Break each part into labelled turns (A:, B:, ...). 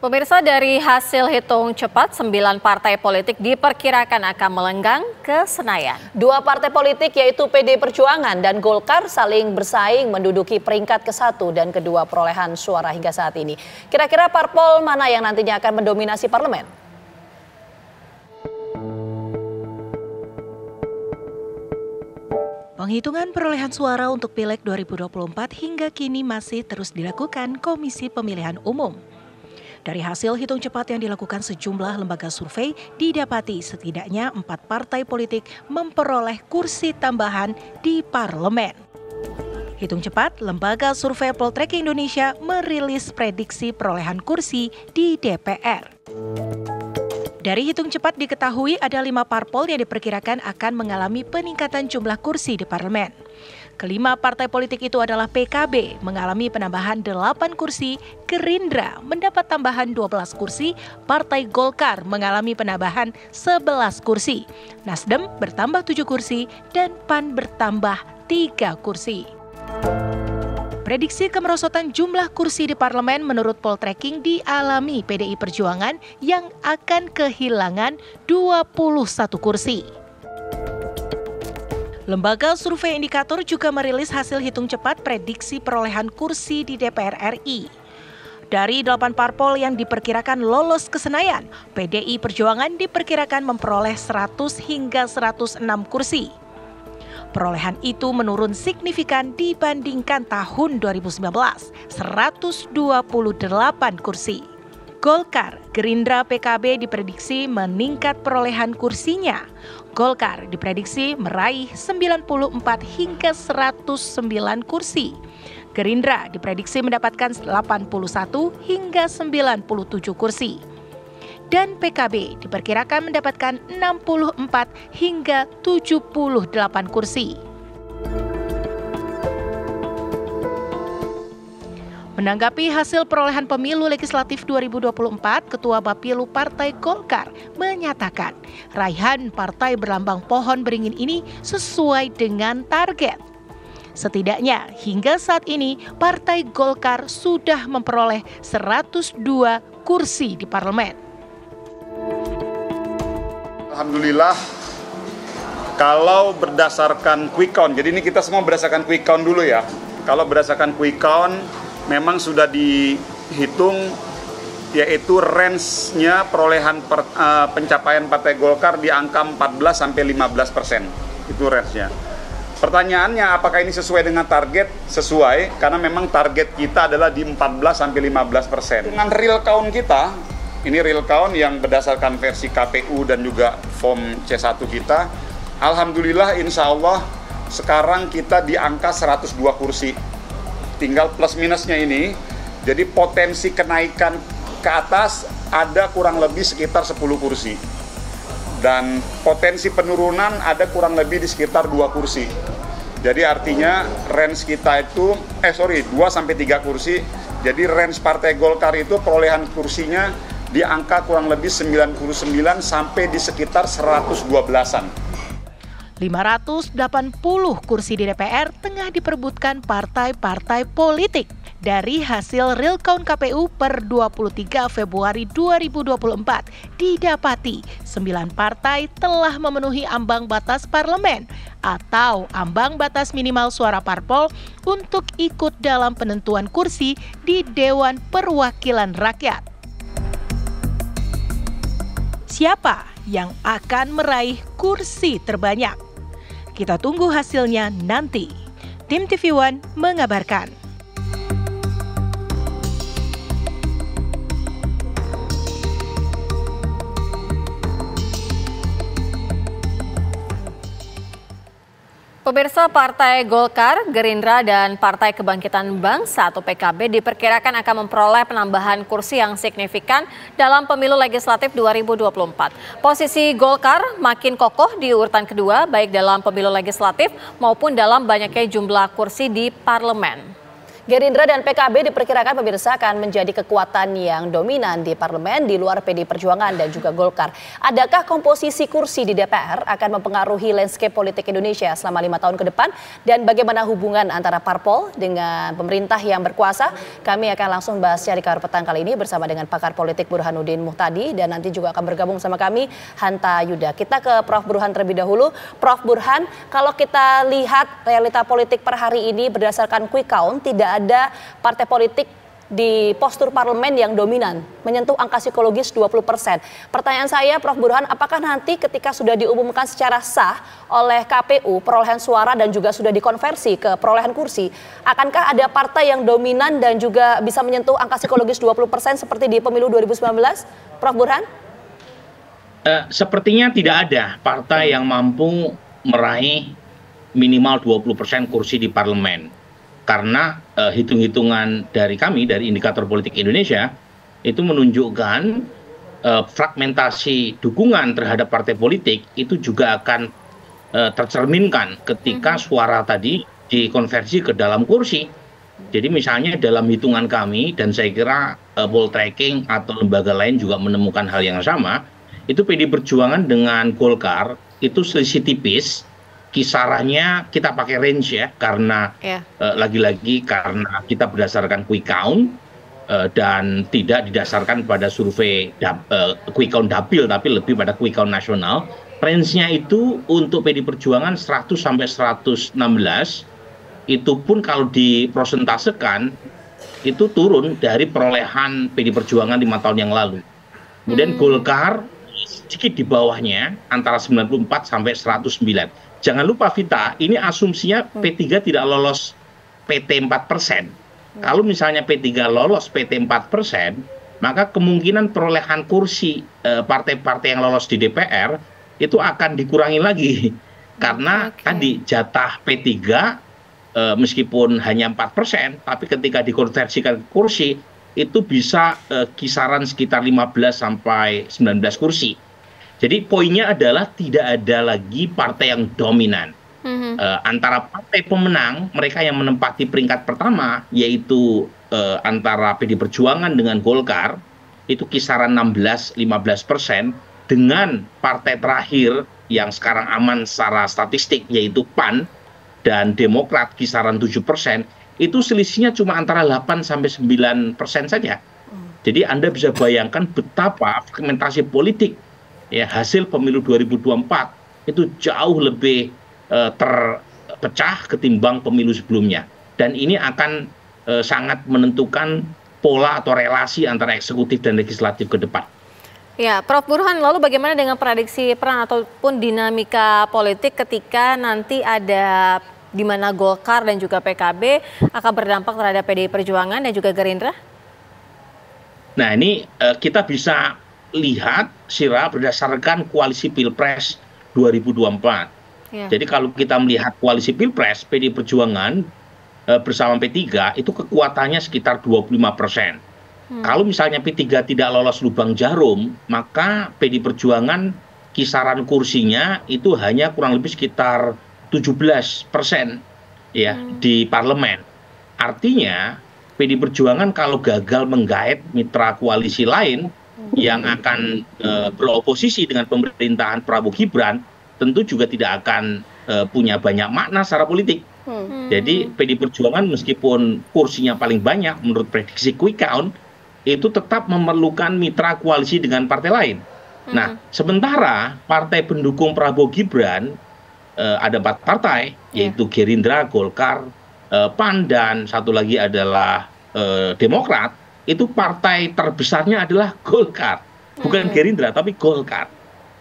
A: Pemirsa, dari hasil hitung cepat, 9 partai politik diperkirakan akan melenggang ke Senayan.
B: Dua partai politik yaitu PD Perjuangan dan Golkar saling bersaing menduduki peringkat ke-1 dan kedua perolehan suara hingga saat ini. Kira-kira parpol mana yang nantinya akan mendominasi parlemen?
C: Penghitungan perolehan suara untuk Pileg 2024 hingga kini masih terus dilakukan Komisi Pemilihan Umum. Dari hasil hitung cepat yang dilakukan sejumlah lembaga survei, didapati setidaknya 4 partai politik memperoleh kursi tambahan di parlemen. Hitung cepat, lembaga survei Poltreking Indonesia merilis prediksi perolehan kursi di DPR. Dari hitung cepat diketahui ada 5 parpol yang diperkirakan akan mengalami peningkatan jumlah kursi di parlemen. Kelima partai politik itu adalah PKB mengalami penambahan 8 kursi, Gerindra mendapat tambahan 12 kursi, Partai Golkar mengalami penambahan 11 kursi, Nasdem bertambah 7 kursi, dan PAN bertambah 3 kursi. Prediksi kemerosotan jumlah kursi di parlemen menurut Poltreking dialami PDI Perjuangan yang akan kehilangan 21 kursi. Lembaga survei indikator juga merilis hasil hitung cepat prediksi perolehan kursi di DPR RI. Dari 8 parpol yang diperkirakan lolos ke Senayan, PDI Perjuangan diperkirakan memperoleh 100 hingga 106 kursi. Perolehan itu menurun signifikan dibandingkan tahun 2019, 128 kursi. Golkar, Gerindra, PKB diprediksi meningkat perolehan kursinya. Golkar diprediksi meraih 94 hingga 109 kursi. Gerindra diprediksi mendapatkan 81 hingga 97 kursi. Dan PKB diperkirakan mendapatkan 64 hingga 78 kursi. Menanggapi hasil perolehan pemilu legislatif 2024, Ketua Bapilu Partai Golkar menyatakan raihan partai berlambang pohon beringin ini sesuai dengan target. Setidaknya hingga saat ini Partai Golkar sudah memperoleh 102 kursi di parlemen.
D: Alhamdulillah, kalau berdasarkan quick count, jadi ini kita semua berdasarkan quick count dulu ya. Kalau berdasarkan quick count, memang sudah dihitung yaitu range-nya perolehan pencapaian Partai Golkar di angka 14-15%. Itu range-nya. Pertanyaannya apakah ini sesuai dengan target? Sesuai, karena memang target kita adalah di 14-15%. Dengan real count kita, ini real count yang berdasarkan versi KPU dan juga form C1 kita, alhamdulillah insya Allah sekarang kita di angka 102 kursi. Tinggal plus minusnya ini, jadi potensi kenaikan ke atas ada kurang lebih sekitar 10 kursi. Dan potensi penurunan ada kurang lebih di sekitar 2 kursi. Jadi artinya range kita itu, 2-3 kursi. Jadi range Partai Golkar itu perolehan kursinya di angka kurang lebih 99 sampai di sekitar 112-an.
C: 580 kursi di DPR tengah diperebutkan partai-partai politik. Dari hasil real count KPU per 23 Februari 2024, didapati 9 partai telah memenuhi ambang batas parlemen atau ambang batas minimal suara parpol untuk ikut dalam penentuan kursi di Dewan Perwakilan Rakyat. Siapa yang akan meraih kursi terbanyak? Kita tunggu hasilnya nanti. Tim TV One mengabarkan.
A: Pemirsa, Partai Golkar, Gerindra, dan Partai Kebangkitan Bangsa atau PKB diperkirakan akan memperoleh penambahan kursi yang signifikan dalam pemilu legislatif 2024. Posisi Golkar makin kokoh di urutan kedua, baik dalam pemilu legislatif maupun dalam banyaknya jumlah kursi di parlemen.
B: Gerindra dan PKB diperkirakan pemirsa akan menjadi kekuatan yang dominan di parlemen di luar PD Perjuangan dan juga Golkar. Adakah komposisi kursi di DPR akan mempengaruhi landscape politik Indonesia selama 5 tahun ke depan? Dan bagaimana hubungan antara parpol dengan pemerintah yang berkuasa? Kami akan langsung bahasnya di Kahar Petang kali ini bersama dengan pakar politik Burhanuddin Muhtadi, dan nanti juga akan bergabung sama kami Hanta Yuda. Kita ke Prof. Burhan terlebih dahulu. Prof. Burhan, kalau kita lihat realita politik per hari ini berdasarkan quick count, tidak ada partai politik di postur parlemen yang dominan, menyentuh angka psikologis 20%. Pertanyaan saya, Prof. Burhan, apakah nanti ketika sudah diumumkan secara sah oleh KPU perolehan suara dan juga sudah dikonversi ke perolehan kursi, akankah ada partai yang dominan dan juga bisa menyentuh angka psikologis 20% seperti di pemilu 2019? Prof. Burhan?
E: Sepertinya tidak ada partai yang mampu meraih minimal 20% kursi di parlemen. Karena hitung-hitungan dari kami, dari Indikator Politik Indonesia, itu menunjukkan fragmentasi dukungan terhadap partai politik itu juga akan tercerminkan ketika suara tadi dikonversi ke dalam kursi. Jadi misalnya dalam hitungan kami, dan saya kira Poltreking atau lembaga lain juga menemukan hal yang sama, itu PD Perjuangan dengan Golkar itu selisih tipis. Kisarannya kita pakai range ya, karena lagi-lagi karena kita berdasarkan quick count dan tidak didasarkan pada survei quick count dapil, tapi lebih pada quick count nasional. Range-nya itu untuk PD Perjuangan 100 sampai 116, itu pun kalau diprosentasekan itu turun dari perolehan PD Perjuangan 5 tahun yang lalu. Kemudian Golkar sedikit di bawahnya, antara 94 sampai 109. Jangan lupa Vita, ini asumsinya P3 tidak lolos PT 4%. Kalau misalnya P3 lolos PT 4%, maka kemungkinan perolehan kursi partai-partai yang lolos di DPR itu akan dikurangi lagi. Karena tadi jatah P3 meskipun hanya 4%, tapi ketika dikonversikan ke kursi, itu bisa kisaran sekitar 15 sampai 19 kursi. Jadi poinnya adalah tidak ada lagi partai yang dominan. Antara partai pemenang, mereka yang menempati peringkat pertama, yaitu antara PD Perjuangan dengan Golkar, itu kisaran 16-15%, dengan partai terakhir yang sekarang aman secara statistik, yaitu PAN dan Demokrat kisaran 7%, itu selisihnya cuma antara 8-9% saja. Jadi Anda bisa bayangkan betapa fragmentasi politik ya hasil pemilu 2024 itu jauh lebih terpecah ketimbang pemilu sebelumnya, dan ini akan sangat menentukan pola atau relasi antara eksekutif dan legislatif ke depan.
A: Ya, Prof. Burhan, lalu bagaimana dengan prediksi peran ataupun dinamika politik ketika nanti ada di mana Golkar dan juga PKB akan berdampak terhadap PDI Perjuangan dan juga Gerindra?
E: Nah, ini kita bisa lihat Sira berdasarkan koalisi Pilpres 2024. Jadi kalau kita melihat koalisi Pilpres, PD Perjuangan bersama P3 itu kekuatannya sekitar 25%. Kalau misalnya P3 tidak lolos lubang jarum, maka PD Perjuangan kisaran kursinya itu hanya kurang lebih sekitar 17% ya di parlemen. Artinya PD Perjuangan kalau gagal menggait mitra koalisi lain yang akan beroposisi dengan pemerintahan Prabowo Gibran, tentu juga tidak akan punya banyak makna secara politik. Jadi PD Perjuangan meskipun kursinya paling banyak menurut prediksi quick count, itu tetap memerlukan mitra koalisi dengan partai lain. Nah, sementara partai pendukung Prabowo Gibran ada 4 partai, yaitu Gerindra, Golkar, PAN, dan satu lagi adalah Demokrat. Itu partai terbesarnya adalah Golkar, bukan Gerindra tapi Golkar.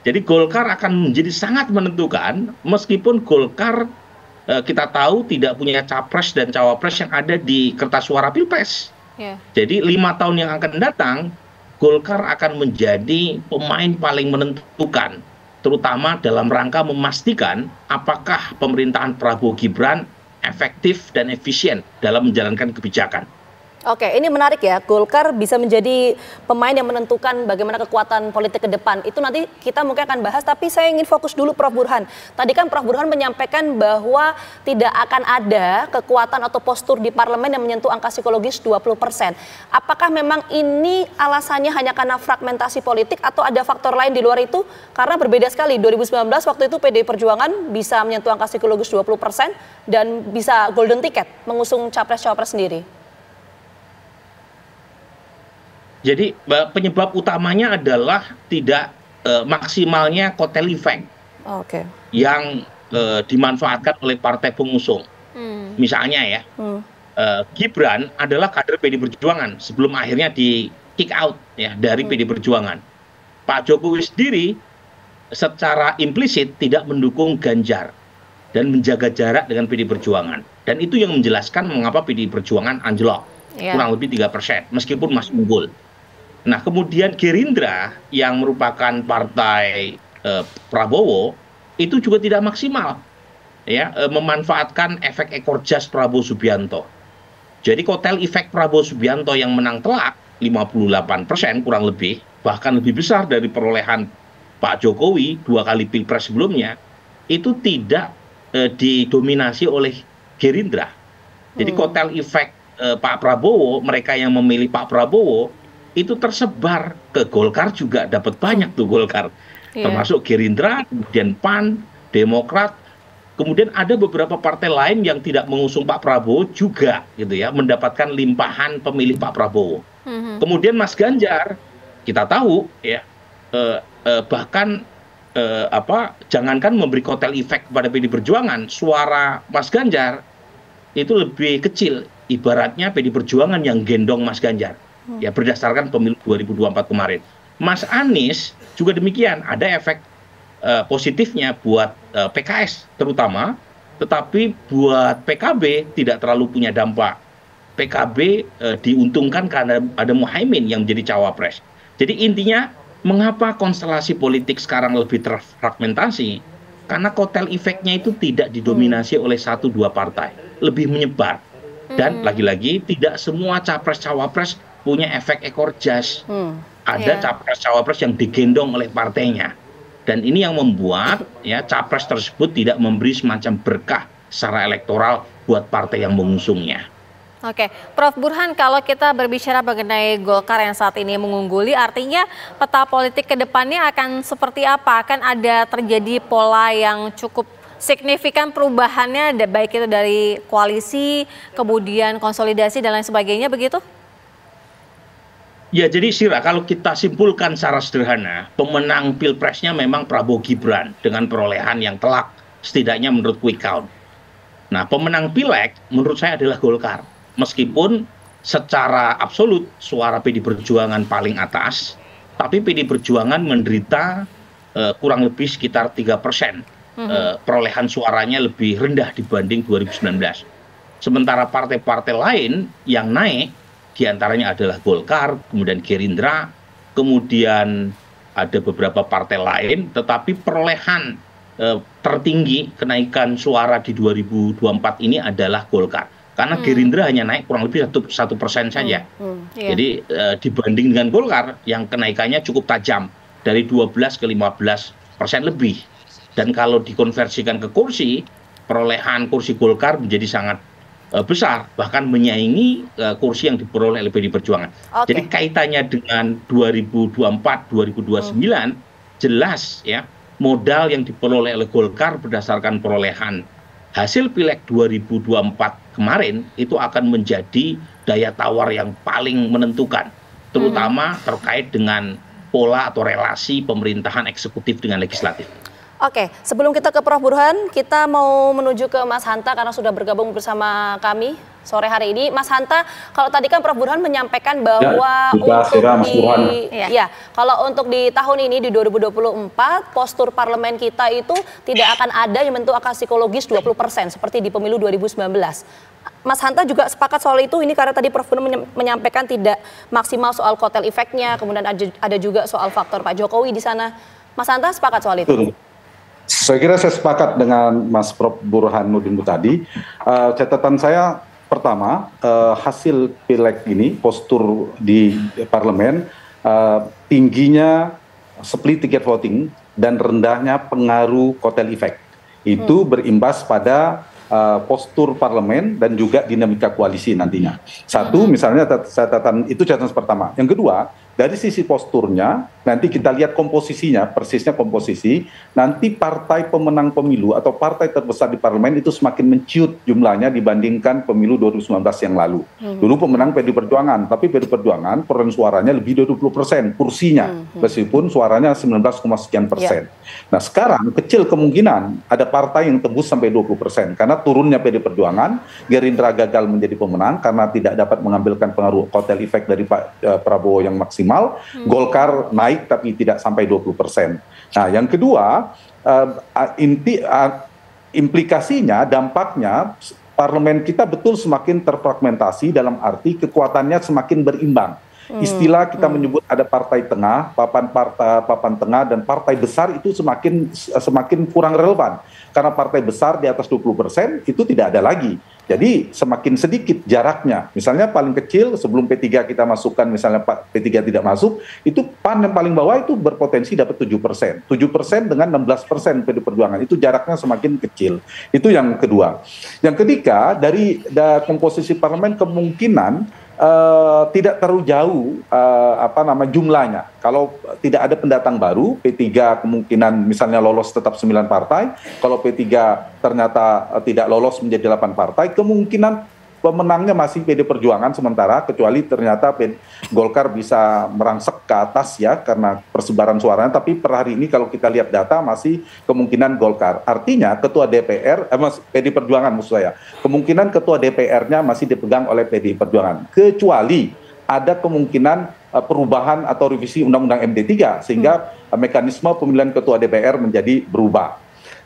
E: Jadi Golkar akan menjadi sangat menentukan, meskipun Golkar kita tahu tidak punya capres dan cawapres yang ada di kertas suara Pilpres. Jadi 5 tahun yang akan datang, Golkar akan menjadi pemain paling menentukan, terutama dalam rangka memastikan apakah pemerintahan Prabowo Gibran efektif dan efisien dalam menjalankan kebijakan.
B: Oke, ini menarik ya. Golkar bisa menjadi pemain yang menentukan bagaimana kekuatan politik ke depan. Itu nanti kita mungkin akan bahas, tapi saya ingin fokus dulu Prof. Burhan. Tadi kan Prof. Burhan menyampaikan bahwa tidak akan ada kekuatan atau postur di parlemen yang menyentuh angka psikologis 20%. Apakah memang ini alasannya hanya karena fragmentasi politik atau ada faktor lain di luar itu? Karena berbeda sekali. 2019 waktu itu PDI Perjuangan bisa menyentuh angka psikologis 20% dan bisa golden ticket mengusung capres-cawapres sendiri.
E: Jadi penyebab utamanya adalah tidak maksimalnya kotel efek yang dimanfaatkan oleh partai pengusung. Misalnya ya, Gibran adalah kader PDI Perjuangan sebelum akhirnya di kick out ya dari PDI Perjuangan. Pak Jokowi sendiri secara implisit tidak mendukung Ganjar dan menjaga jarak dengan PDI Perjuangan. Dan itu yang menjelaskan mengapa PDI Perjuangan anjlok kurang lebih 3%, meskipun masih unggul. Nah, kemudian Gerindra yang merupakan partai Prabowo itu juga tidak maksimal, ya, memanfaatkan efek ekor jas Prabowo Subianto. Jadi kotel efek Prabowo Subianto yang menang telak 58% kurang lebih, bahkan lebih besar dari perolehan Pak Jokowi 2 kali pilpres sebelumnya, itu tidak didominasi oleh Gerindra. Jadi kotel efek Pak Prabowo, mereka yang memilih Pak Prabowo itu tersebar ke Golkar, juga dapat banyak tuh Golkar, termasuk Gerindra, kemudian PAN, Demokrat, kemudian ada beberapa partai lain yang tidak mengusung Pak Prabowo juga gitu ya, mendapatkan limpahan pemilih Pak Prabowo. Kemudian Mas Ganjar, kita tahu ya, bahkan jangankan memberi kotel efek kepada PDI Perjuangan, suara Mas Ganjar itu lebih kecil, ibaratnya PDI Perjuangan yang gendong Mas Ganjar. Ya, berdasarkan pemilu 2024 kemarin. Mas Anies juga demikian, ada efek positifnya buat PKS terutama, tetapi buat PKB tidak terlalu punya dampak. PKB diuntungkan karena ada Muhaimin yang menjadi cawapres. Jadi intinya, mengapa konstelasi politik sekarang lebih terfragmentasi? Karena kotel efeknya itu tidak didominasi oleh 1-2 partai, lebih menyebar. Dan lagi-lagi tidak semua capres-cawapres punya efek ekor jas. Ada capres-cawapres yang digendong oleh partainya. Dan ini yang membuat ya capres tersebut tidak memberi semacam berkah secara elektoral buat partai yang mengusungnya.
A: Oke, Prof. Burhan, kalau kita berbicara mengenai Golkar yang saat ini mengungguli, artinya peta politik ke depannya akan seperti apa? Akan ada terjadi pola yang cukup signifikan perubahannya, baik itu dari koalisi, kemudian konsolidasi dan lain sebagainya, begitu?
E: Ya, jadi Sira, kalau kita simpulkan secara sederhana, pemenang pilpresnya memang Prabowo Gibran dengan perolehan yang telak, setidaknya menurut quick count. Nah, pemenang pileg menurut saya adalah Golkar. Meskipun secara absolut suara PDI Perjuangan paling atas, tapi PDI Perjuangan menderita kurang lebih sekitar 3%. Perolehan suaranya lebih rendah dibanding 2019. Sementara partai-partai lain yang naik, diantaranya adalah Golkar, kemudian Gerindra, kemudian ada beberapa partai lain, tetapi perolehan tertinggi kenaikan suara di 2024 ini adalah Golkar. Karena Gerindra hanya naik kurang lebih 1% saja. Jadi dibanding dengan Golkar yang kenaikannya cukup tajam dari 12 ke 15% lebih. Dan kalau dikonversikan ke kursi, perolehan kursi Golkar menjadi sangat besar, bahkan menyaingi kursi yang diperoleh oleh PDI Perjuangan. Jadi kaitannya dengan 2024-2029 jelas ya, modal yang diperoleh oleh Golkar berdasarkan perolehan hasil pileg 2024 kemarin itu akan menjadi daya tawar yang paling menentukan, terutama terkait dengan pola atau relasi pemerintahan eksekutif dengan legislatif.
B: Oke, sebelum kita ke Prof. Burhan, kita mau menuju ke Mas Hanta karena sudah bergabung bersama kami sore hari ini. Mas Hanta, kalau tadi kan Prof. Burhan menyampaikan bahwa kalau untuk di tahun ini di 2024 postur parlemen kita itu tidak akan ada yang menentu angka psikologis 20% seperti di pemilu 2019. Mas Hanta juga sepakat soal itu, ini karena tadi Prof. Burhan menyampaikan tidak maksimal soal kotel efeknya, kemudian ada juga soal faktor Pak Jokowi di sana. Mas Hanta sepakat soal itu?
F: Saya kira saya sepakat dengan Mas Prof. Burhanuddin tadi. Catatan saya, Pertama, hasil pileg ini, postur di parlemen, tingginya split ticket voting dan rendahnya pengaruh kotel efek. Itu berimbas pada postur parlemen dan juga dinamika koalisi nantinya. Satu, misalnya catatan itu catatan pertama. Yang kedua, dari sisi posturnya, nanti kita lihat komposisinya, persisnya komposisi, nanti partai pemenang pemilu atau partai terbesar di parlemen itu semakin menciut jumlahnya dibandingkan pemilu 2019 yang lalu. Dulu pemenang PDI Perjuangan, tapi PDI Perjuangan perolehan suaranya lebih dari 20% kursinya, meskipun suaranya 19, sekian persen. Nah sekarang kecil kemungkinan ada partai yang tembus sampai 20%, karena turunnya PDI Perjuangan, Gerindra gagal menjadi pemenang karena tidak dapat mengambilkan pengaruh kotel efek dari Pak Prabowo yang maksimal. Golkar naik tapi tidak sampai 20%. Nah, yang kedua, implikasinya, dampaknya, parlemen kita betul semakin terfragmentasi dalam arti kekuatannya semakin berimbang. Istilah kita menyebut ada partai tengah, papan tengah, dan partai besar itu semakin kurang relevan. Karena partai besar di atas 20% itu tidak ada lagi. Jadi semakin sedikit jaraknya. Misalnya paling kecil sebelum P3 kita masukkan, misalnya P3 tidak masuk, itu PAN yang paling bawah itu berpotensi dapat 7%. 7% dengan 16% PDI Perjuangan. Itu jaraknya semakin kecil. Itu yang kedua. Yang ketiga, dari komposisi parlemen kemungkinan tidak terlalu jauh jumlahnya. Kalau tidak ada pendatang baru, P3 kemungkinan misalnya lolos tetap 9 partai. Kalau P3 ternyata tidak lolos menjadi 8 partai, kemungkinan pemenangnya masih PDI Perjuangan sementara, kecuali ternyata Golkar bisa merangsek ke atas ya karena persebaran suaranya. Tapi per hari ini kalau kita lihat data masih kemungkinan Golkar. Artinya ketua DPR, PDI Perjuangan maksud saya, kemungkinan ketua DPR-nya masih dipegang oleh PDI Perjuangan. Kecuali ada kemungkinan perubahan atau revisi Undang-Undang MD3 sehingga mekanisme pemilihan ketua DPR menjadi berubah.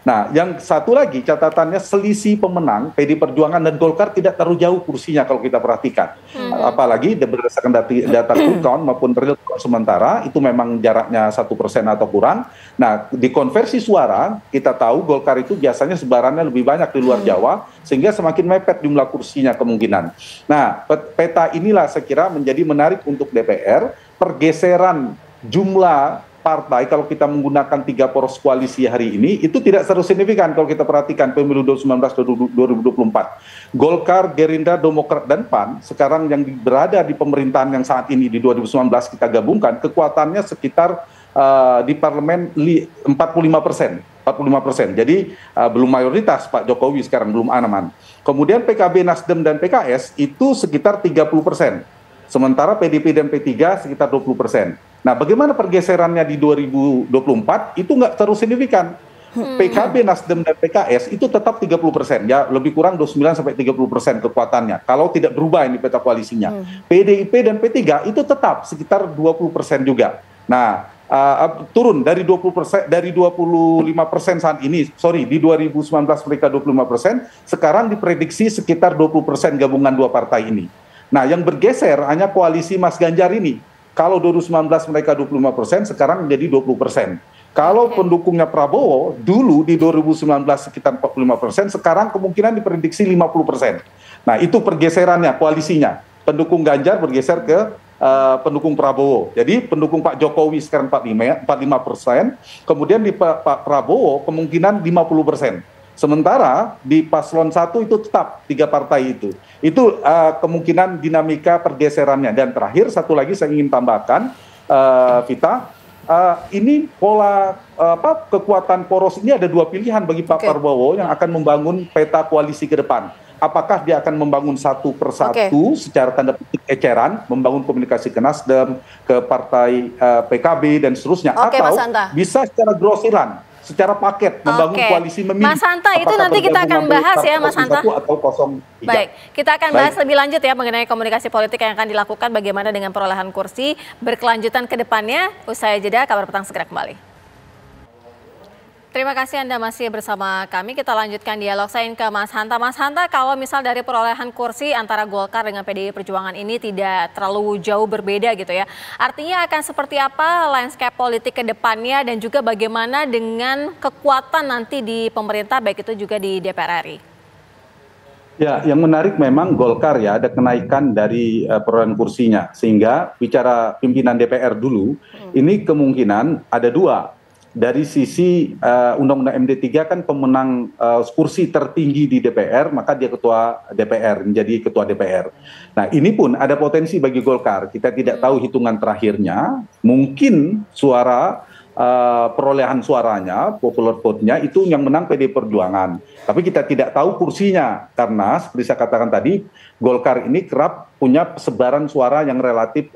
F: Nah, yang satu lagi catatannya selisih pemenang PDI Perjuangan dan Golkar tidak terlalu jauh kursinya kalau kita perhatikan. Apalagi berdasarkan data quick count maupun real count sementara itu memang jaraknya 1% atau kurang. Nah, di konversi suara kita tahu Golkar itu biasanya sebarannya lebih banyak di luar Jawa sehingga semakin mepet jumlah kursinya kemungkinan. Nah, peta inilah saya kira menjadi menarik untuk DPR, pergeseran jumlah partai kalau kita menggunakan 3 poros koalisi hari ini itu tidak terlalu signifikan kalau kita perhatikan pemilu 2019-2024. Golkar, Gerindra, Demokrat, dan PAN sekarang yang berada di pemerintahan yang saat ini di 2019 kita gabungkan kekuatannya sekitar di parlemen 45%. Jadi belum mayoritas Pak Jokowi sekarang, belum aman. Kemudian PKB, Nasdem, dan PKS itu sekitar 30%. Sementara PDIP dan P3 sekitar 20%. Nah, bagaimana pergeserannya di 2024 itu nggak terlalu signifikan. PKB, Nasdem, dan PKS itu tetap 30%, ya lebih kurang 29-30% kekuatannya. Kalau tidak berubah ini peta koalisinya. PDIP dan P3 itu tetap sekitar 20% juga. Nah, turun dari 20%, dari 25% saat ini, di 2019 mereka 25%, sekarang diprediksi sekitar 20% gabungan dua partai ini. Nah, yang bergeser hanya koalisi Mas Ganjar ini. Kalau 2019 mereka 25%, sekarang menjadi 20%. Kalau pendukungnya Prabowo, dulu di 2019 sekitar 45%, sekarang kemungkinan diprediksi 50%. Nah, itu pergeserannya, koalisinya. Pendukung Ganjar bergeser ke pendukung Prabowo. Jadi pendukung Pak Jokowi sekarang 45%, kemudian di Pak Prabowo kemungkinan 50%. Sementara di paslon 1 itu tetap 3 partai itu. Itu kemungkinan dinamika pergeserannya. Dan terakhir satu lagi saya ingin tambahkan, Vita, ini pola kekuatan poros ini ada 2 pilihan bagi Pak Prabowo yang akan membangun peta koalisi ke depan. Apakah dia akan membangun satu persatu secara tanda petik eceran, membangun komunikasi ke Nasdem, ke partai PKB dan seterusnya, atau bisa secara grosiran, secara paket membangun koalisi memilih.
A: Mas Hanta, itu nanti kita akan bahas ya Mas Hanta.
F: Atau 03.
A: Baik, kita akan bahas lebih lanjut ya mengenai komunikasi politik yang akan dilakukan, bagaimana dengan perolehan kursi berkelanjutan ke depannya. Usai jeda, Kabar Petang segera kembali. Terima kasih Anda masih bersama kami. Kita lanjutkan dialog saya ke Mas Hanta. Mas Hanta, kalau misal dari perolehan kursi antara Golkar dengan PDI Perjuangan ini tidak terlalu jauh berbeda gitu ya. Artinya akan seperti apa landscape politik ke depannya dan juga bagaimana dengan kekuatan nanti di pemerintah baik itu juga di DPR RI?
F: Ya, yang menarik memang Golkar ya ada kenaikan dari perolehan kursinya, sehingga bicara pimpinan DPR dulu, ini kemungkinan ada dua. Dari sisi Undang-Undang MD3 kan pemenang kursi tertinggi di DPR, maka dia ketua DPR, menjadi ketua DPR. Nah, ini pun ada potensi bagi Golkar. Kita tidak tahu hitungan terakhirnya, mungkin perolehan suaranya, popular vote-nya itu yang menang PD Perjuangan. Tapi kita tidak tahu kursinya, karena seperti saya katakan tadi, Golkar ini kerap punya sebaran suara yang relatif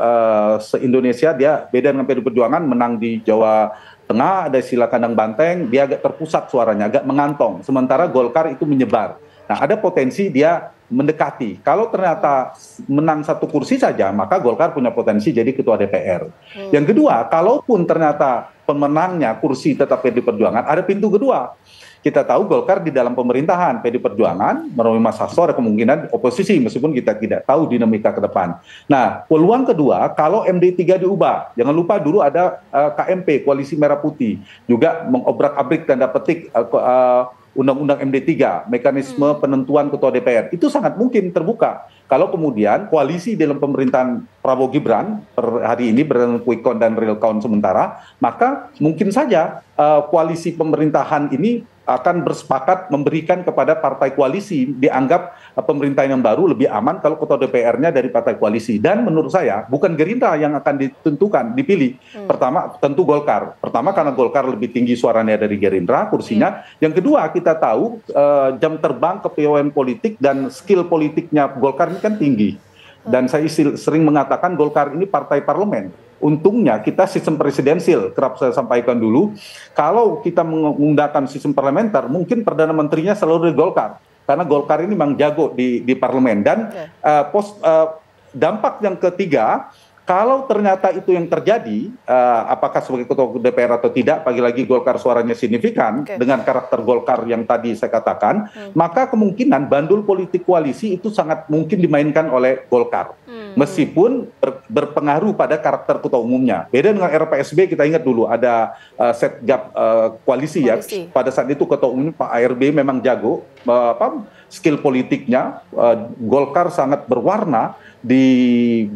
F: se-Indonesia, dia beda dengan PD Perjuangan, menang di Jawa Tengah, ada Sila Kandang Banteng, dia agak terpusat suaranya, agak mengantong. Sementara Golkar itu menyebar. Nah, ada potensi dia mendekati. Kalau ternyata menang satu kursi saja, maka Golkar punya potensi jadi ketua DPR. Yang kedua, kalaupun ternyata pemenangnya kursi tetap PD Perjuangan, ada pintu kedua. Kita tahu Golkar di dalam pemerintahan, PD Perjuangan, melalui Mas Hasto ada kemungkinan oposisi, meskipun kita tidak tahu dinamika ke depan. Nah, peluang kedua, kalau MD3 diubah, jangan lupa dulu ada KMP, Koalisi Merah Putih, juga mengobrak-abrik tanda petik Undang-Undang MD3, mekanisme penentuan ketua DPR, itu sangat mungkin terbuka. Kalau kemudian koalisi dalam pemerintahan Prabowo Gibran per hari ini berdasarkan quick count dan real count sementara, maka mungkin saja koalisi pemerintahan ini akan bersepakat memberikan kepada partai koalisi, dianggap pemerintahan yang baru lebih aman kalau ketua DPR-nya dari partai koalisi. Dan menurut saya bukan Gerindra yang akan ditentukan, dipilih. Pertama tentu Golkar. Pertama karena Golkar lebih tinggi suaranya dari Gerindra kursinya. Yang kedua kita tahu jam terbang kepemimpinan politik dan skill politiknya Golkar ini kan tinggi. Dan saya sering mengatakan Golkar ini partai parlemen. Untungnya kita sistem presidensil, kerap saya sampaikan dulu, kalau kita menggunakan sistem parlementer, mungkin Perdana Menterinya selalu dari Golkar. Karena Golkar ini memang jago di parlemen. Dan dampak yang ketiga, kalau ternyata itu yang terjadi, apakah sebagai ketua DPR atau tidak, pagi-lagi Golkar suaranya signifikan, dengan karakter Golkar yang tadi saya katakan, maka kemungkinan bandul politik koalisi itu sangat mungkin dimainkan oleh Golkar. Meskipun berpengaruh pada karakter ketua umumnya. Beda dengan era PSB, kita ingat dulu ada setgap koalisi ya. Pada saat itu ketua umumnya Pak ARB memang jago, skill politiknya, Golkar sangat berwarna di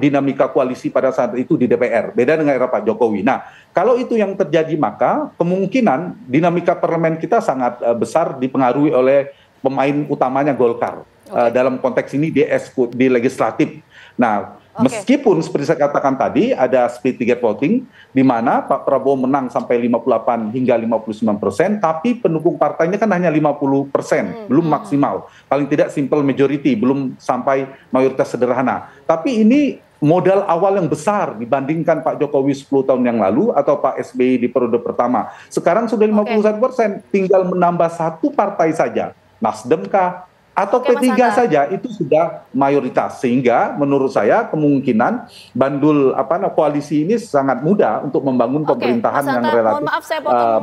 F: dinamika koalisi pada saat itu di DPR. Beda dengan era Pak Jokowi. Nah, kalau itu yang terjadi, maka kemungkinan dinamika parlemen kita sangat besar dipengaruhi oleh pemain utamanya Golkar. Dalam konteks ini di legislatif. Nah, meskipun seperti saya katakan tadi ada split ticket voting di mana Pak Prabowo menang sampai 58 hingga 59%, tapi pendukung partainya kan hanya 50%, belum maksimal. Paling tidak simple majority, belum sampai mayoritas sederhana. Tapi ini modal awal yang besar dibandingkan Pak Jokowi 10 tahun yang lalu atau Pak SBY di periode pertama. Sekarang sudah 51%, tinggal menambah satu partai saja. Nasdem kah? Atau P3 saja itu sudah mayoritas, sehingga menurut saya kemungkinan bandul koalisi ini sangat mudah untuk membangun pemerintahan yang relatif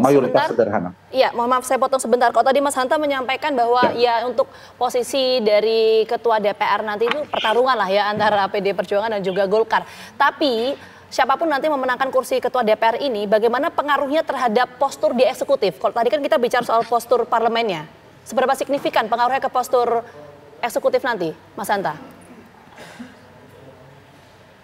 F: mayoritas sederhana.
B: Iya, mohon maaf saya potong sebentar. Kalau tadi Mas Hanta menyampaikan bahwa ya untuk posisi dari ketua DPR nanti itu pertarungan lah ya antara PD Perjuangan dan juga Golkar. Tapi siapapun nanti memenangkan kursi ketua DPR ini, bagaimana pengaruhnya terhadap postur di eksekutif? Kalau tadi kan kita bicara soal postur parlemennya. Seberapa signifikan pengaruhnya ke postur eksekutif nanti, Mas Hanta?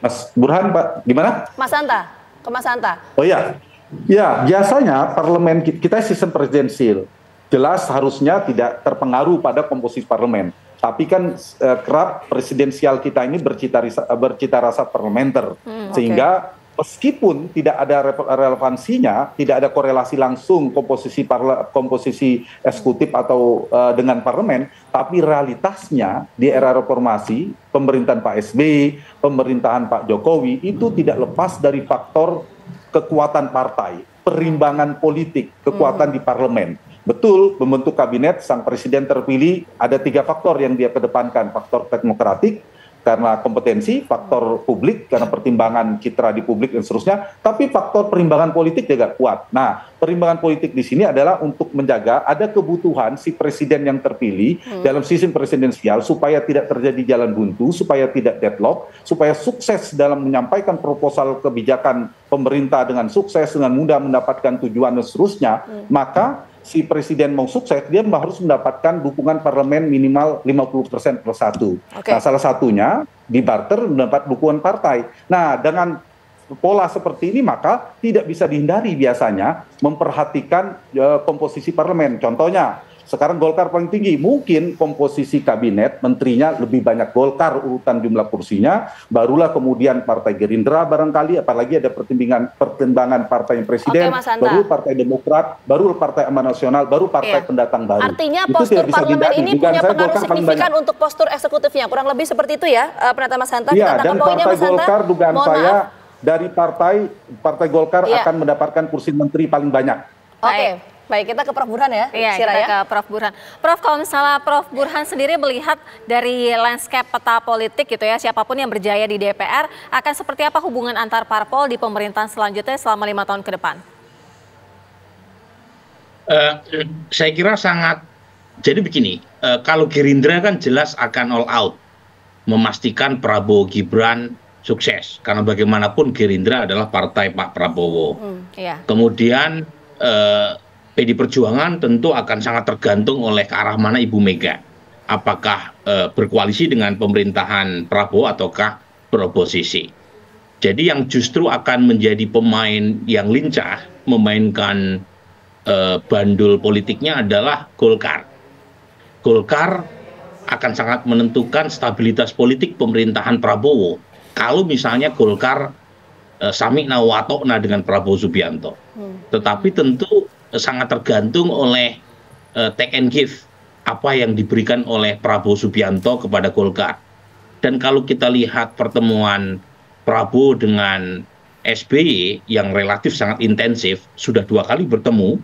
F: Mas Burhan, Pak, gimana?
B: Mas Hanta, ke Mas Hanta.
F: Oh iya, ya biasanya parlemen kita sistem presidensil, jelas harusnya tidak terpengaruh pada komposisi parlemen. Tapi kan kerap presidensial kita ini bercita rasa parlementer, sehingga meskipun tidak ada relevansinya, tidak ada korelasi langsung komposisi eksekutif atau dengan parlemen, tapi realitasnya di era reformasi, pemerintahan Pak SBY, pemerintahan Pak Jokowi, itu tidak lepas dari faktor kekuatan partai, perimbangan politik, kekuatan di parlemen. Betul, membentuk kabinet, sang presiden terpilih, ada 3 faktor yang dia kedepankan, faktor teknokratik, karena kompetensi, faktor publik, karena pertimbangan citra di publik dan seterusnya, tapi faktor perimbangan politik juga kuat. Nah, perimbangan politik di sini adalah untuk menjaga ada kebutuhan si presiden yang terpilih dalam sistem presidensial supaya tidak terjadi jalan buntu, supaya tidak deadlock, supaya sukses dalam menyampaikan proposal kebijakan pemerintah dengan sukses, dengan mudah mendapatkan tujuan dan seterusnya, maka si presiden mau sukses, dia harus mendapatkan dukungan parlemen minimal 50% plus 1. Nah, salah satunya di barter mendapat dukungan partai. Nah, dengan pola seperti ini maka tidak bisa dihindari biasanya memperhatikan komposisi parlemen. Contohnya, sekarang Golkar paling tinggi, mungkin komposisi kabinet menterinya lebih banyak Golkar urutan jumlah kursinya, barulah kemudian Partai Gerindra barangkali, apalagi ada pertimbangan Partai Presiden, baru Partai Demokrat, baru Partai Amanat Nasional, baru Partai Pendatang Baru.
B: Artinya postur parlemen ini punya pengaruh signifikan untuk postur eksekutifnya, kurang lebih seperti itu ya, Pendeta Mas Hanta?
F: Iya, dan Partai Golkar dugaan saya dari Partai Golkar akan mendapatkan kursi menteri paling banyak.
B: Oke. Baik, kita ke Prof. Burhan ya.
A: Iya, kita ke Prof. Burhan. Prof, kalau misalnya Prof. Burhan sendiri melihat dari landscape peta politik gitu ya, siapapun yang berjaya di DPR, akan seperti apa hubungan antar parpol di pemerintahan selanjutnya selama 5 tahun ke depan?
E: Saya kira sangat, jadi begini, kalau Gerindra kan jelas akan all out, memastikan Prabowo Gibran sukses, karena bagaimanapun Gerindra adalah partai Pak Prabowo. Kemudian PD Perjuangan tentu akan sangat tergantung oleh ke arah mana Ibu Mega. Apakah berkoalisi dengan pemerintahan Prabowo ataukah beroposisi. Jadi yang justru akan menjadi pemain yang lincah memainkan bandul politiknya adalah Golkar. Golkar akan sangat menentukan stabilitas politik pemerintahan Prabowo. Kalau misalnya Golkar sami'na wa ta'na dengan Prabowo Subianto. Tetapi tentu sangat tergantung oleh take and give apa yang diberikan oleh Prabowo Subianto kepada Golkar. Dan kalau kita lihat pertemuan Prabowo dengan SBY yang relatif sangat intensif, sudah 2 kali bertemu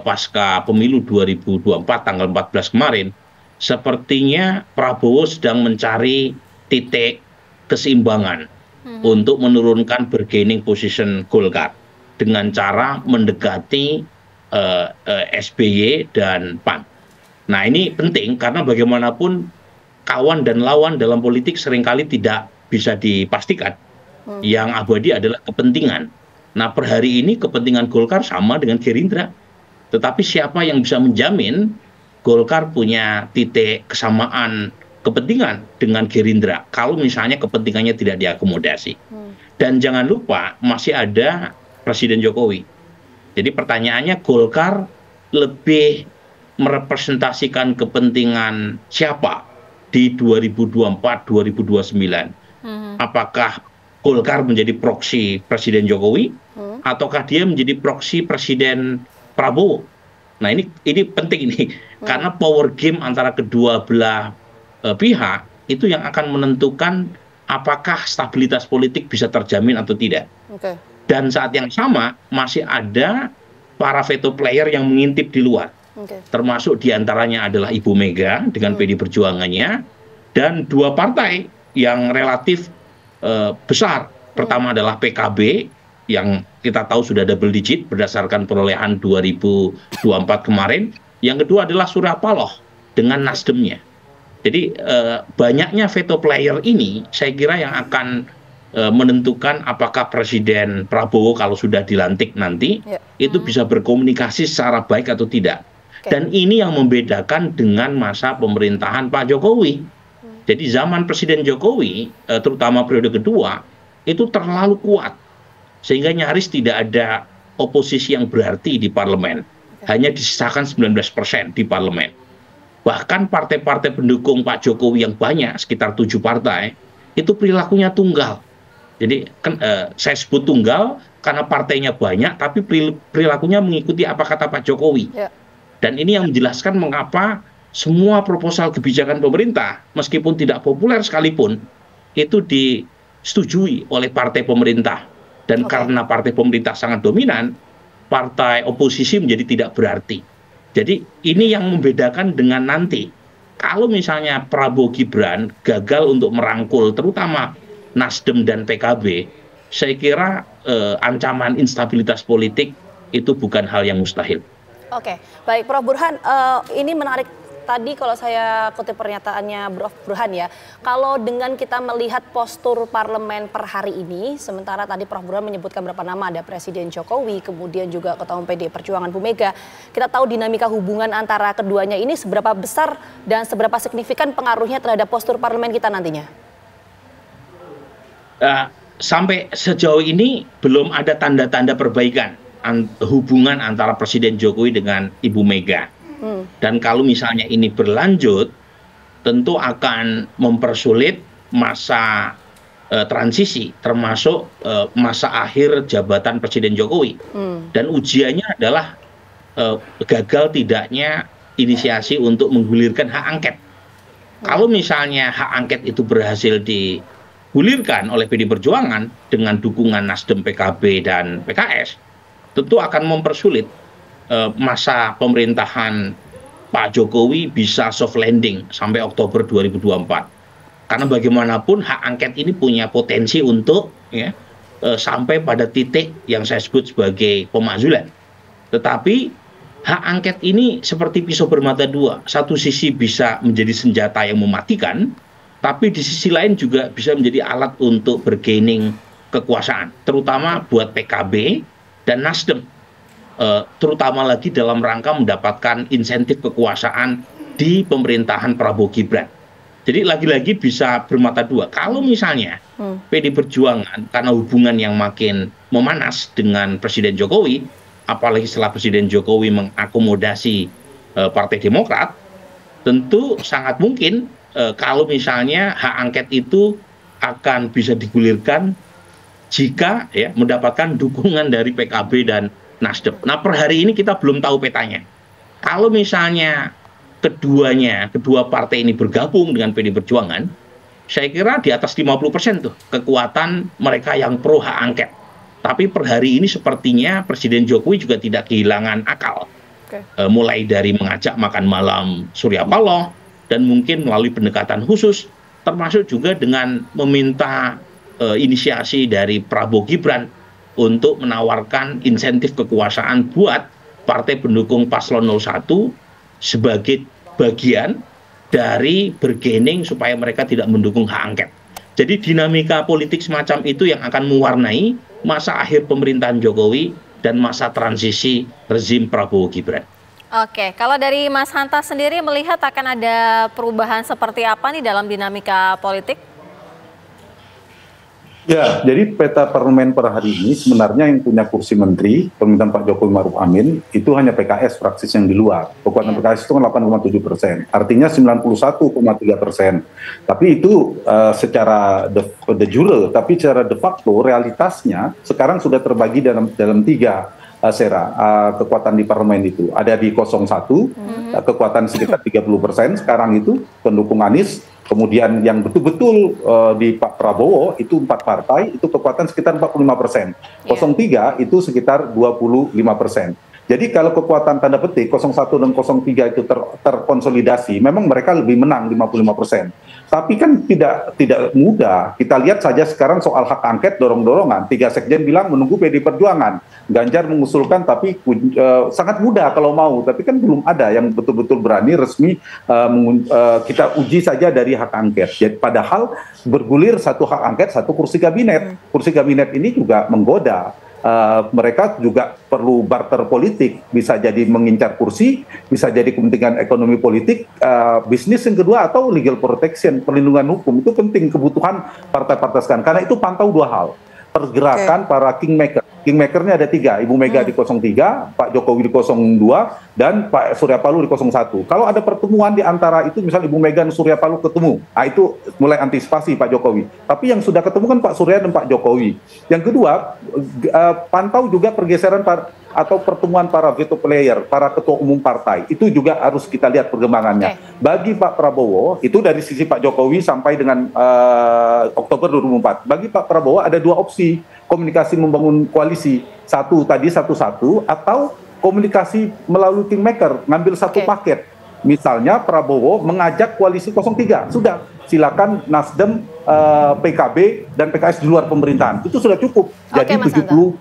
E: pasca pemilu 2024 tanggal 14 kemarin, sepertinya Prabowo sedang mencari titik keseimbangan untuk menurunkan bargaining position Golkar dengan cara mendekati SBY dan PAN. Nah, ini penting karena bagaimanapun kawan dan lawan dalam politik seringkali tidak bisa dipastikan. Yang abadi adalah kepentingan. Nah, per hari ini kepentingan Golkar sama dengan Gerindra. Tetapi siapa yang bisa menjamin Golkar punya titik kesamaan kepentingan dengan Gerindra kalau misalnya kepentingannya tidak diakomodasi. Dan jangan lupa masih ada Presiden Jokowi. Jadi pertanyaannya, Golkar lebih merepresentasikan kepentingan siapa di 2024-2029? Apakah Golkar menjadi proksi Presiden Jokowi ataukah dia menjadi proksi Presiden Prabowo? Nah, ini penting ini karena power game antara kedua belah pihak itu yang akan menentukan apakah stabilitas politik bisa terjamin atau tidak. Dan saat yang sama masih ada para veto player yang mengintip di luar. Termasuk diantaranya adalah Ibu Mega dengan PD Perjuangannya dan 2 partai yang relatif besar. Pertama adalah PKB yang kita tahu sudah double digit berdasarkan perolehan 2024 kemarin. Yang kedua adalah Surya Paloh dengan Nasdemnya. Jadi banyaknya veto player ini saya kira yang akan menentukan apakah Presiden Prabowo kalau sudah dilantik nanti itu bisa berkomunikasi secara baik atau tidak. Dan ini yang membedakan dengan masa pemerintahan Pak Jokowi. Jadi zaman Presiden Jokowi, terutama periode kedua, itu terlalu kuat. Sehingga nyaris tidak ada oposisi yang berarti di parlemen. Hanya disisakan 19% di parlemen. Bahkan partai-partai pendukung Pak Jokowi yang banyak, sekitar 7 partai, itu perilakunya tunggal. Jadi saya sebut tunggal karena partainya banyak, tapi perilakunya mengikuti apa kata Pak Jokowi. Dan ini yang menjelaskan mengapa semua proposal kebijakan pemerintah, meskipun tidak populer sekalipun, itu disetujui oleh partai pemerintah. Dan karena partai pemerintah sangat dominan, partai oposisi menjadi tidak berarti. Jadi ini yang membedakan dengan nanti. Kalau misalnya Prabowo Gibran gagal untuk merangkul terutama Nasdem dan PKB, saya kira ancaman instabilitas politik itu bukan hal yang mustahil.
B: Oke, baik Prof. Burhan, ini menarik tadi kalau saya kutip pernyataannya Prof. Burhan ya, kalau dengan kita melihat postur parlemen per hari ini, sementara tadi Prof. Burhan menyebutkan beberapa nama, ada Presiden Jokowi, kemudian juga Ketua Umum PDI Perjuangan Bu Mega, kita tahu dinamika hubungan antara keduanya ini seberapa besar dan seberapa signifikan pengaruhnya terhadap postur parlemen kita nantinya?
E: Sampai sejauh ini belum ada tanda-tanda perbaikan hubungan antara Presiden Jokowi dengan Ibu Mega. Dan kalau misalnya ini berlanjut, tentu akan mempersulit masa transisi, termasuk masa akhir jabatan Presiden Jokowi. Dan ujiannya adalah gagal tidaknya inisiasi untuk menggulirkan hak angket. Kalau misalnya hak angket itu berhasil digulirkan oleh PDI Perjuangan dengan dukungan Nasdem, PKB, dan PKS, tentu akan mempersulit masa pemerintahan Pak Jokowi bisa soft landing sampai Oktober 2024. Karena bagaimanapun hak angket ini punya potensi untuk sampai pada titik yang saya sebut sebagai pemakzulan. Tetapi hak angket ini seperti pisau bermata dua. Satu sisi bisa menjadi senjata yang mematikan, tapi di sisi lain juga bisa menjadi alat untuk bergaining kekuasaan, terutama buat PKB dan Nasdem. Terutama lagi dalam rangka mendapatkan insentif kekuasaan di pemerintahan Prabowo Gibran. Jadi lagi-lagi bisa bermata dua. Kalau misalnya PDI Perjuangan karena hubungan yang makin memanas dengan Presiden Jokowi, apalagi setelah Presiden Jokowi mengakomodasi Partai Demokrat, tentu sangat mungkin kalau misalnya hak angket itu akan bisa digulirkan jika mendapatkan dukungan dari PKB dan Nasdem. Nah, per hari ini kita belum tahu petanya. Kalau misalnya kedua partai ini bergabung dengan PDI Perjuangan, saya kira di atas 50% tuh kekuatan mereka yang pro hak angket. Tapi per hari ini sepertinya Presiden Jokowi juga tidak kehilangan akal. Mulai dari mengajak makan malam Surya Paloh, dan mungkin melalui pendekatan khusus, termasuk juga dengan meminta inisiasi dari Prabowo Gibran untuk menawarkan insentif kekuasaan buat partai pendukung Paslon 01 sebagai bagian dari bergaining supaya mereka tidak mendukung hak angket. Jadi dinamika politik semacam itu yang akan mewarnai masa akhir pemerintahan Jokowi dan masa transisi rezim Prabowo Gibran.
A: Oke, kalau dari Mas Hanta sendiri melihat akan ada perubahan seperti apa nih dalam dinamika politik?
F: Ya, jadi peta parlemen per hari ini sebenarnya yang punya kursi menteri, pemerintahan Pak Jokowi Maruf Amin, itu hanya PKS, fraksis yang di luar. Kekuatan PKS itu kan 8,7%, artinya 91,3%. Tapi itu secara de jure, tapi secara de facto realitasnya sekarang sudah terbagi dalam tiga kekuatan di parlemen itu. Ada di 01, kekuatan sekitar 30% sekarang itu, pendukung Anies. Kemudian yang betul-betul di Pak Prabowo itu 4 partai, itu kekuatan sekitar 45%. 03 itu sekitar 25%. Jadi kalau kekuatan tanda petik 01 dan 03 itu terkonsolidasi, memang mereka lebih menang 55%. Tapi kan tidak mudah. Kita lihat saja sekarang soal hak angket dorong-dorongan. 3 sekjen bilang menunggu PDI Perjuangan. Ganjar mengusulkan tapi sangat mudah kalau mau. Tapi kan belum ada yang betul-betul berani resmi kita uji saja dari hak angket. Jadi padahal bergulir satu hak angket, satu kursi kabinet. Kursi kabinet ini juga menggoda. Mereka juga perlu barter politik, bisa jadi mengincar kursi, bisa jadi kepentingan ekonomi politik, bisnis yang kedua atau legal protection, perlindungan hukum. Itu penting kebutuhan partai-partai sekarang, karena itu pantau dua hal, pergerakan para kingmaker. Kingmakernya ada 3, Ibu Mega di 03, Pak Jokowi di 02, dan Pak Surya Paloh di 01. Kalau ada pertemuan di antara itu, misalnya Ibu Mega dan Surya Paloh ketemu, nah itu mulai antisipasi Pak Jokowi. Tapi yang sudah ketemu kan Pak Surya dan Pak Jokowi. Yang kedua, pantau juga pergeseran atau pertemuan para veto player, para ketua umum partai. Itu juga harus kita lihat perkembangannya. Bagi Pak Prabowo, itu dari sisi Pak Jokowi sampai dengan Oktober 2004. Bagi Pak Prabowo ada 2 opsi komunikasi membangun koalisi. Satu tadi satu-satu, atau komunikasi melalui kingmaker, ngambil satu paket. Misalnya Prabowo mengajak koalisi 03, sudah silakan Nasdem PKB dan PKS di luar pemerintahan. Itu sudah cukup. Jadi 70%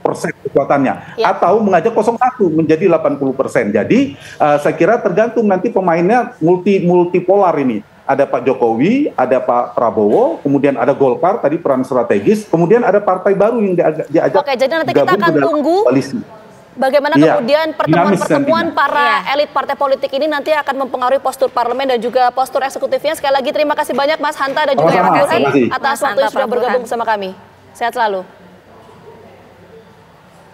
F: kekuatannya. Atau mengajak 01 menjadi 80%. Jadi saya kira tergantung nanti pemainnya multipolar ini. Ada Pak Jokowi, ada Pak Prabowo, kemudian ada Golkar, tadi peran strategis, kemudian ada partai baru yang diajak.
B: Oke, jadi nanti kita akan tunggu koalisi. Bagaimana kemudian pertemuan-pertemuan para elit partai politik ini nanti akan mempengaruhi postur parlemen dan juga postur eksekutifnya. Sekali lagi terima kasih banyak Mas Hanta dan juga Pak Burhan atas waktu yang sudah bergabung bersama kami. Sehat selalu.